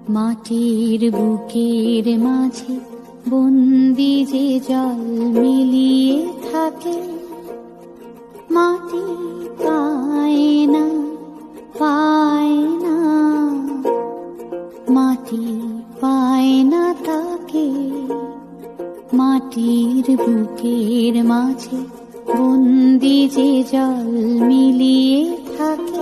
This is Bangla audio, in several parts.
মাটির বুকের মাঝে বন্দি যে জল মিলিয়ে থাকে, মাটি পায় না, পায় না, মাটি পায় না তাকে। মাটির বুকের মাঝে বন্দি যে জল মিলিয়ে থাকে।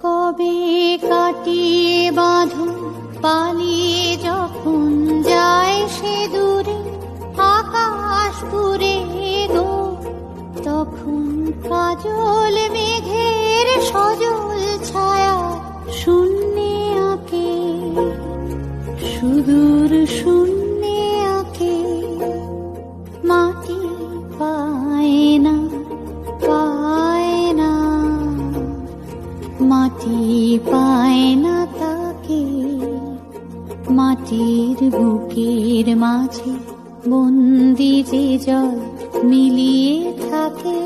কবে কাটিয়ে বাঁধন পালিয়ে যখন যায় সে দূরে আকাশ পুরে গো, তখন কাজল মেঘের সজল ছায়া শূন্যে আঁকে, সুদূর শূন্যে আঁকে। মাটি পায় না, পায় না, মাটি পায় না তাকে। মাটির বুকের মাঝে বন্দি যে জল মিলিয়ে থাকে।